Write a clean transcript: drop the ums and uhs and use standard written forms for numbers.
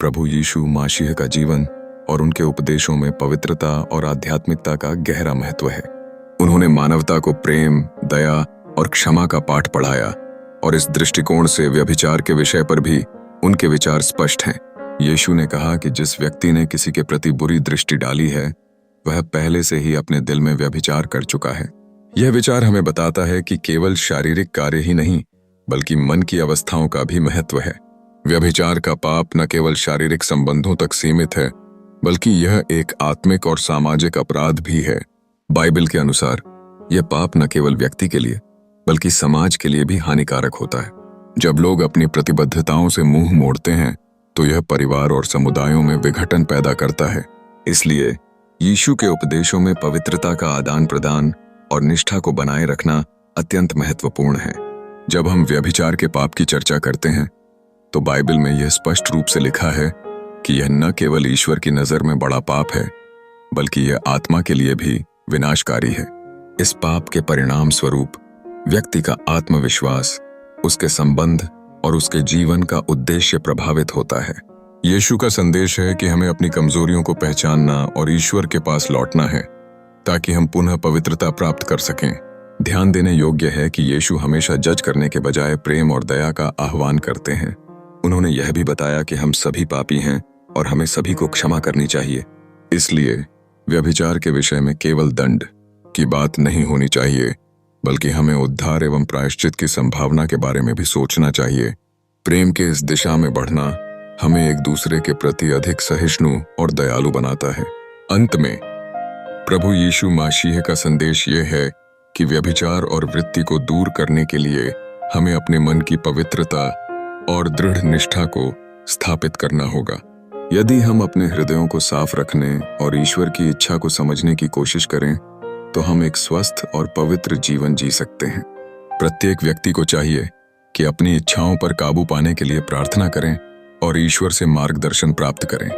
प्रभु यीशु मसीह का जीवन और उनके उपदेशों में पवित्रता और आध्यात्मिकता का गहरा महत्व है। उन्होंने मानवता को प्रेम, दया और क्षमा का पाठ पढ़ाया और इस दृष्टिकोण से व्यभिचार के विषय पर भी उनके विचार स्पष्ट हैं। यीशु ने कहा कि जिस व्यक्ति ने किसी के प्रति बुरी दृष्टि डाली है वह पहले से ही अपने दिल में व्यभिचार कर चुका है। यह विचार हमें बताता है कि केवल शारीरिक कार्य ही नहीं बल्कि मन की अवस्थाओं का भी महत्व है। व्यभिचार का पाप न केवल शारीरिक संबंधों तक सीमित है बल्कि यह एक आत्मिक और सामाजिक अपराध भी है। बाइबल के अनुसार यह पाप न केवल व्यक्ति के लिए बल्कि समाज के लिए भी हानिकारक होता है। जब लोग अपनी प्रतिबद्धताओं से मुंह मोड़ते हैं तो यह परिवार और समुदायों में विघटन पैदा करता है। इसलिए यीशु के उपदेशों में पवित्रता का आदान प्रदान और निष्ठा को बनाए रखना अत्यंत महत्वपूर्ण है। जब हम व्यभिचार के पाप की चर्चा करते हैं तो बाइबल में यह स्पष्ट रूप से लिखा है कि यह न केवल ईश्वर की नज़र में बड़ा पाप है बल्कि यह आत्मा के लिए भी विनाशकारी है। इस पाप के परिणाम स्वरूप व्यक्ति का आत्मविश्वास, उसके संबंध और उसके जीवन का उद्देश्य प्रभावित होता है। यीशु का संदेश है कि हमें अपनी कमजोरियों को पहचानना और ईश्वर के पास लौटना है ताकि हम पुनः पवित्रता प्राप्त कर सकें। ध्यान देने योग्य है कि यीशु हमेशा जज करने के बजाय प्रेम और दया का आह्वान करते हैं। उन्होंने यह भी बताया कि हम सभी पापी हैं और हमें सभी को क्षमा करनी चाहिए। इसलिए व्यभिचार के विषय में केवल दंड की बात नहीं होनी चाहिए बल्कि हमें उद्धार एवं प्रायश्चित की संभावना के बारे में भी सोचना चाहिए। प्रेम के इस दिशा में बढ़ना हमें एक दूसरे के प्रति अधिक सहिष्णु और दयालु बनाता है। अंत में प्रभु यीशु मसीह का संदेश यह है कि व्यभिचार और वृत्ति को दूर करने के लिए हमें अपने मन की पवित्रता और दृढ़ निष्ठा को स्थापित करना होगा। यदि हम अपने हृदयों को साफ रखने और ईश्वर की इच्छा को समझने की कोशिश करें तो हम एक स्वस्थ और पवित्र जीवन जी सकते हैं। प्रत्येक व्यक्ति को चाहिए कि अपनी इच्छाओं पर काबू पाने के लिए प्रार्थना करें और ईश्वर से मार्गदर्शन प्राप्त करें।